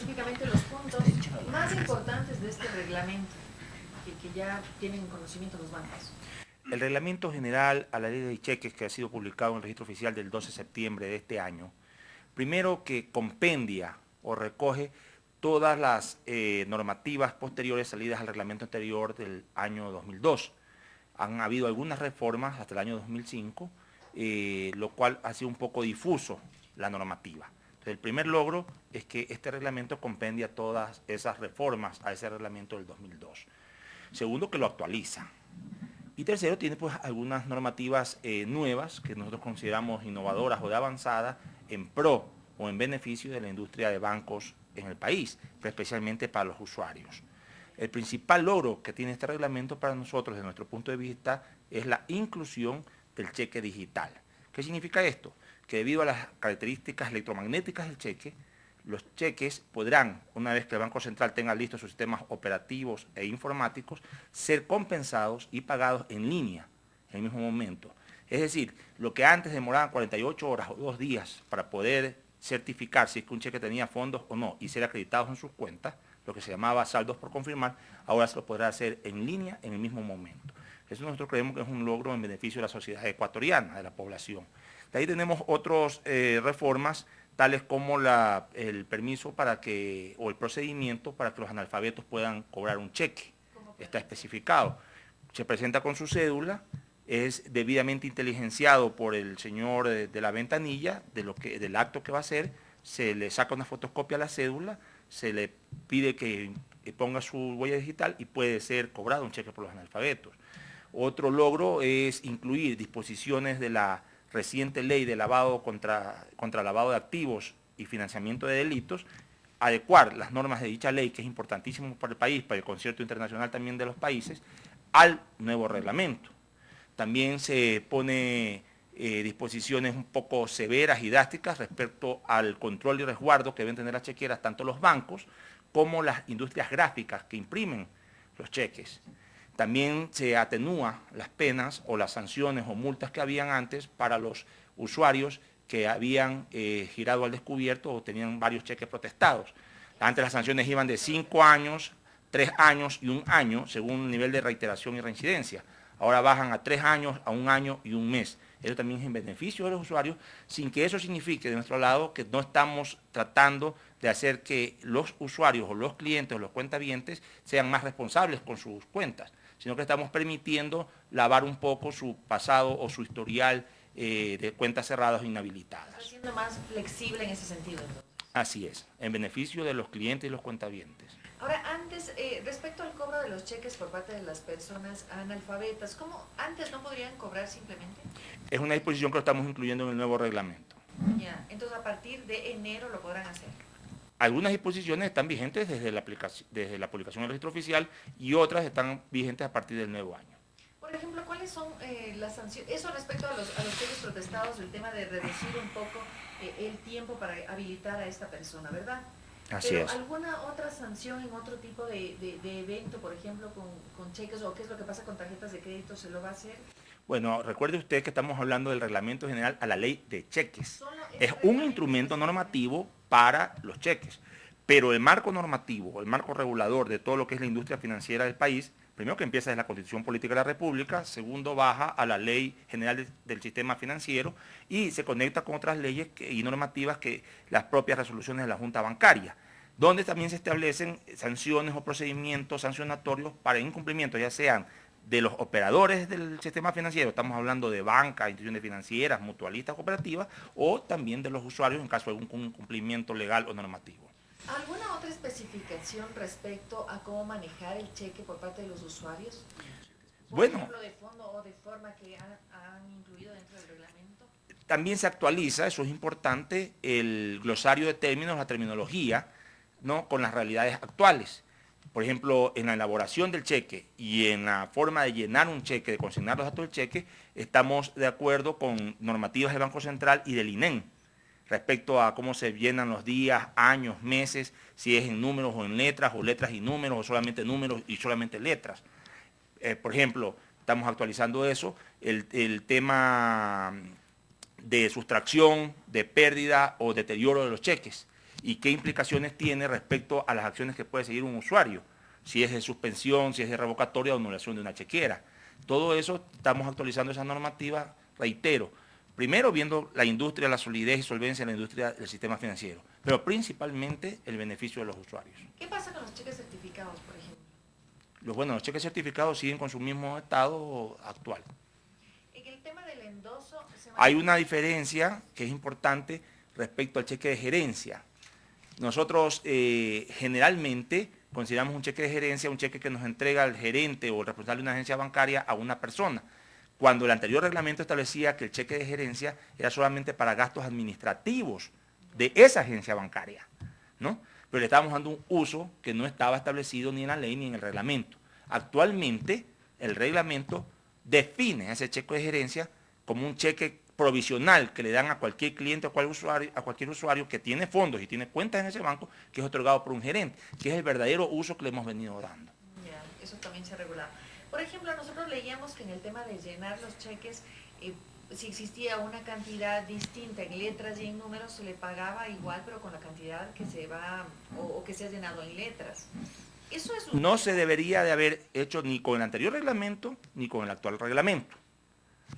específicamente los puntos más importantes de este reglamento que ya tienen conocimiento los bancos. El reglamento general a la ley de cheques que ha sido publicado en el registro oficial del 12 de septiembre de este año, primero que compendia o recoge todas las normativas posteriores salidas al reglamento anterior del año 2002. Han habido algunas reformas hasta el año 2005, lo cual ha sido un poco difuso la normativa. Entonces, el primer logro es que este reglamento compendia todas esas reformas a ese reglamento del 2002. Segundo, que lo actualiza. Y tercero, tiene pues algunas normativas nuevas que nosotros consideramos innovadoras o de avanzada en pro o en beneficio de la industria de bancos en el país, pero especialmente para los usuarios. El principal logro que tiene este reglamento para nosotros, desde nuestro punto de vista, es la inclusión del cheque digital. ¿Qué significa esto? Que debido a las características electromagnéticas del cheque, los cheques podrán, una vez que el Banco Central tenga listos sus sistemas operativos e informáticos, ser compensados y pagados en línea en el mismo momento. Es decir, lo que antes demoraban 48 horas o 2 días para poder certificar si es que un cheque tenía fondos o no y ser acreditados en sus cuentas, lo que se llamaba saldos por confirmar, ahora se lo podrá hacer en línea en el mismo momento. Eso nosotros creemos que es un logro en beneficio de la sociedad ecuatoriana, de la población. De ahí tenemos otras reformas, tales como el permiso para que, o el procedimiento para que los analfabetos puedan cobrar un cheque. Está especificado. Se presenta con su cédula, es debidamente inteligenciado por el señor de la ventanilla, del acto que va a hacer, se le saca una fotocopia a la cédula, se le pide que ponga su huella digital y puede ser cobrado un cheque por los analfabetos. Otro logro es incluir disposiciones de la reciente ley de lavado contra lavado de activos y financiamiento de delitos, adecuar las normas de dicha ley, que es importantísimo para el país, para el concierto internacional también de los países, al nuevo reglamento. También se pone disposiciones un poco severas y drásticas respecto al control y resguardo que deben tener las chequeras, tanto los bancos como las industrias gráficas que imprimen los cheques. También se atenúa las penas o las sanciones o multas que habían antes para los usuarios que habían girado al descubierto o tenían varios cheques protestados. Antes las sanciones iban de 5 años, 3 años y 1 año, según el nivel de reiteración y reincidencia. Ahora bajan a 3 años, a 1 año y 1 mes. Eso también es en beneficio de los usuarios, sin que eso signifique de nuestro lado que no estamos tratando de hacer que los usuarios o los clientes o los cuentavientes sean más responsables con sus cuentas, sino que estamos permitiendo lavar un poco su pasado o su historial de cuentas cerradas o inhabilitadas. Está siendo más flexible en ese sentido, entonces. Así es, en beneficio de los clientes y los cuentavientes. Ahora, antes, respecto al cobro de los cheques por parte de las personas analfabetas, ¿cómo antes no podrían cobrar simplemente? Es una disposición que lo estamos incluyendo en el nuevo reglamento. Ya, entonces a partir de enero lo podrán hacer. Algunas disposiciones están vigentes desde la publicación del registro oficial y otras están vigentes a partir del nuevo año. Por ejemplo, ¿cuáles son las sanciones? Eso respecto a los cheques protestados, el tema de reducir un poco el tiempo para habilitar a esta persona, ¿verdad? Así Pero es. ¿alguna otra sanción en otro tipo de evento, por ejemplo, con cheques, o qué es lo que pasa con tarjetas de crédito, se lo va a hacer? Bueno, recuerde usted que estamos hablando del reglamento general a la ley de cheques. Es un instrumento normativo para los cheques, pero el marco normativo, el marco regulador de todo lo que es la industria financiera del país, primero que empieza desde la Constitución Política de la República, segundo baja a la Ley General del Sistema Financiero y se conecta con otras leyes y normativas que las propias resoluciones de la Junta Bancaria, donde también se establecen sanciones o procedimientos sancionatorios para incumplimientos, ya sean de los operadores del sistema financiero, estamos hablando de bancas, instituciones financieras, mutualistas, cooperativas, o también de los usuarios en caso de algún incumplimiento legal o normativo. ¿Alguna otra especificación respecto a cómo manejar el cheque por parte de los usuarios? Por ejemplo, de fondo o de forma que han incluido dentro del reglamento. También se actualiza, eso es importante, el glosario de términos, la terminología, ¿no?, con las realidades actuales. Por ejemplo, en la elaboración del cheque y en la forma de llenar un cheque, de consignar los datos del cheque, estamos de acuerdo con normativas del Banco Central y del INEM respecto a cómo se llenan los días, años, meses, si es en números o en letras, o letras y números, o solamente números y solamente letras. Por ejemplo, estamos actualizando eso, el tema de sustracción, de pérdida o deterioro de los cheques. y qué implicaciones tiene respecto a las acciones que puede seguir un usuario, si es de suspensión, si es de revocatoria o anulación de una chequera. Todo eso estamos actualizando esa normativa, reitero, primero viendo la industria, la solidez y solvencia de la industria del sistema financiero, pero principalmente el beneficio de los usuarios. ¿Qué pasa con los cheques certificados, por ejemplo? Los cheques certificados siguen con su mismo estado actual. En el tema del endoso... Hay una diferencia que es importante respecto al cheque de gerencia. Nosotros generalmente consideramos un cheque de gerencia un cheque que nos entrega el gerente o el responsable de una agencia bancaria a una persona, cuando el anterior reglamento establecía que el cheque de gerencia era solamente para gastos administrativos de esa agencia bancaria, ¿no? Pero le estábamos dando un uso que no estaba establecido ni en la ley ni en el reglamento. Actualmente, el reglamento define ese cheque de gerencia como un cheque provisional que le dan a cualquier cliente o a cualquier usuario que tiene fondos y tiene cuentas en ese banco, que es otorgado por un gerente, que es el verdadero uso que le hemos venido dando. Ya, eso también se ha regulado. Por ejemplo, nosotros leíamos que en el tema de llenar los cheques, si existía una cantidad distinta en letras y en números, se le pagaba igual, pero con la cantidad que se va o que se ha llenado en letras. Eso es no se debería de haber hecho ni con el anterior reglamento ni con el actual reglamento,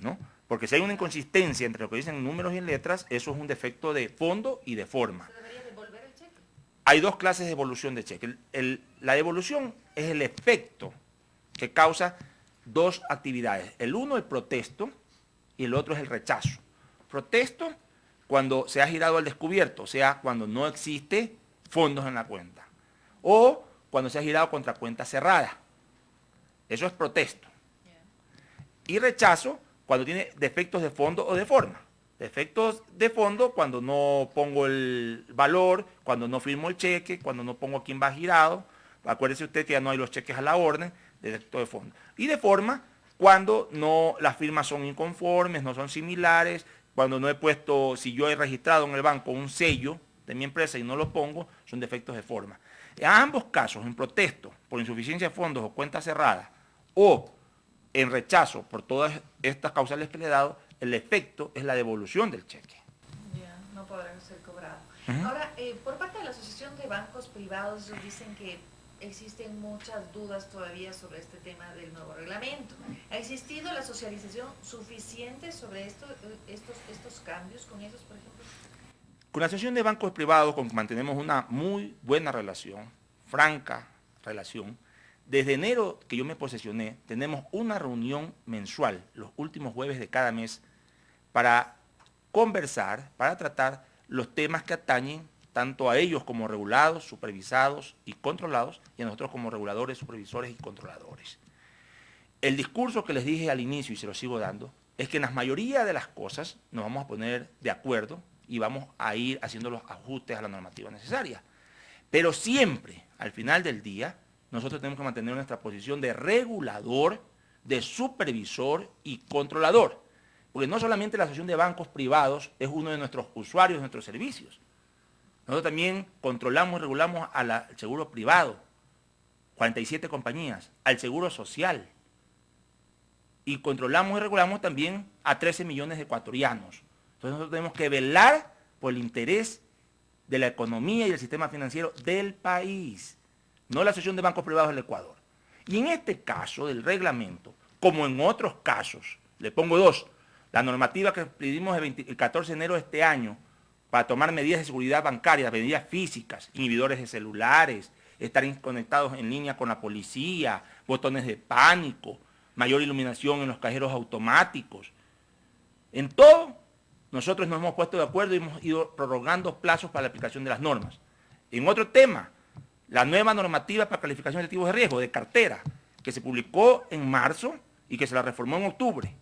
¿no? Porque si hay una inconsistencia entre lo que dicen números y en letras, eso es un defecto de fondo y de forma. ¿Se debería devolver el cheque? Hay dos clases de devolución de cheque. La devolución es el efecto que causa dos actividades. El uno, el protesto, y el otro es el rechazo. Protesto cuando se ha girado al descubierto, o sea, cuando no existe fondos en la cuenta. O cuando se ha girado contra cuenta cerrada. Eso es protesto. Y rechazo cuando tiene defectos de fondo o de forma. Defectos de fondo cuando no pongo el valor, cuando no firmo el cheque, cuando no pongo quién va girado. Acuérdese usted que ya no hay los cheques a la orden, defecto de fondo. Y de forma cuando no, las firmas son inconformes, no son similares, cuando no he puesto, si yo he registrado en el banco un sello de mi empresa y no lo pongo, son defectos de forma. En ambos casos, en protesto por insuficiencia de fondos o cuenta cerrada, o en rechazo por todas estas causales que le he dado, el efecto es la devolución del cheque. Ya, no podrán ser cobrados. Uh-huh. Ahora, por parte de la Asociación de Bancos Privados, ellos dicen que existen muchas dudas todavía sobre este tema del nuevo reglamento. ¿Ha existido la socialización suficiente sobre estos cambios con ellos, por ejemplo? Con la Asociación de Bancos Privados mantenemos una muy buena relación, franca relación. Desde enero que yo me posesioné, tenemos una reunión mensual, los últimos jueves de cada mes, para conversar, para tratar los temas que atañen tanto a ellos como regulados, supervisados y controlados, y a nosotros como reguladores, supervisores y controladores. El discurso que les dije al inicio, y se lo sigo dando, es que en la mayoría de las cosas nos vamos a poner de acuerdo y vamos a ir haciendo los ajustes a la normativa necesaria. Pero siempre, al final del día, nosotros tenemos que mantener nuestra posición de regulador, de supervisor y controlador. Porque no solamente la Asociación de Bancos Privados es uno de nuestros usuarios de nuestros servicios. Nosotros también controlamos y regulamos al seguro privado, 47 compañías, al seguro social. Y controlamos y regulamos también a 13 millones de ecuatorianos. Entonces nosotros tenemos que velar por el interés de la economía y del sistema financiero del país, no la Asociación de Bancos Privados del Ecuador. Y en este caso del reglamento, como en otros casos, le pongo dos, la normativa que pedimos el 14 de enero de este año para tomar medidas de seguridad bancaria, medidas físicas, inhibidores de celulares, estar conectados en línea con la policía, botones de pánico, mayor iluminación en los cajeros automáticos. En todo, nosotros nos hemos puesto de acuerdo y hemos ido prorrogando plazos para la aplicación de las normas. En otro tema, la nueva normativa para calificación de activos de riesgo, de cartera, que se publicó en marzo y que se la reformó en octubre,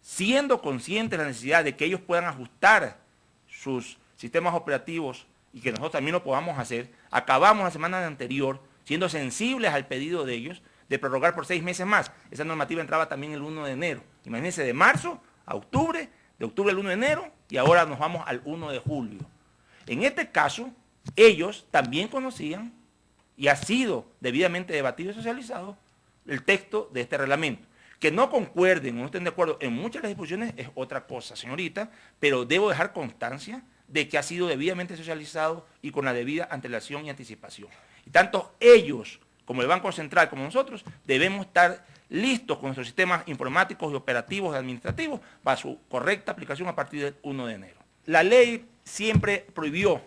siendo conscientes de la necesidad de que ellos puedan ajustar sus sistemas operativos y que nosotros también lo podamos hacer, acabamos la semana anterior, siendo sensibles al pedido de ellos, de prorrogar por 6 meses más. Esa normativa entraba también el 1 de enero. Imagínense, de marzo a octubre, de octubre al 1 de enero, y ahora nos vamos al 1 de julio. En este caso, ellos también conocían, y ha sido debidamente debatido y socializado, el texto de este reglamento. Que no concuerden o no estén de acuerdo en muchas de las disposiciones es otra cosa, señorita, pero debo dejar constancia de que ha sido debidamente socializado y con la debida antelación y anticipación. Y tanto ellos como el Banco Central como nosotros debemos estar listos con nuestros sistemas informáticos y operativos y administrativos para su correcta aplicación a partir del 1 de enero. La ley siempre prohibió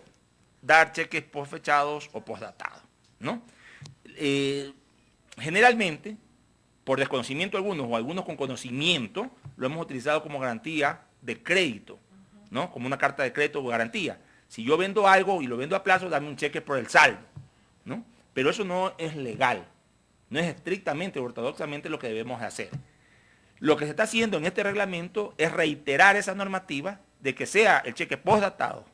dar cheques postfechados o postdatados, ¿no? Generalmente, por desconocimiento de algunos o algunos con conocimiento, lo hemos utilizado como garantía de crédito, ¿no? Como una carta de crédito o garantía. Si yo vendo algo y lo vendo a plazo, dame un cheque por el saldo, ¿no? Pero eso no es legal, no es estrictamente o ortodoxamente lo que debemos hacer. Lo que se está haciendo en este reglamento es reiterar esa normativa de que sea el cheque postdatado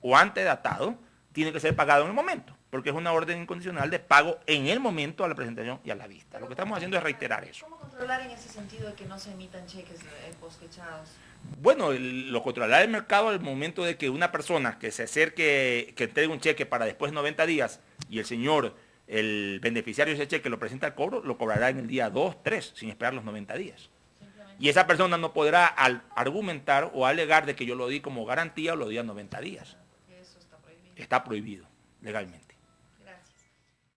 o antedatado, tiene que ser pagado en el momento, porque es una orden incondicional de pago en el momento a la presentación y a la vista. Lo que estamos haciendo es reiterar eso. ¿Cómo controlar en ese sentido de que no se emitan cheques postfechados? Bueno, lo controlará el mercado al momento de que una persona que se acerque, que entregue un cheque para después de 90 días y el señor, el beneficiario de ese cheque lo presenta al cobro, lo cobrará en el día 2, 3, sin esperar los 90 días. Y esa persona no podrá argumentar o alegar de que yo lo di como garantía o lo di a 90 días. Eso está prohibido. Está prohibido legalmente.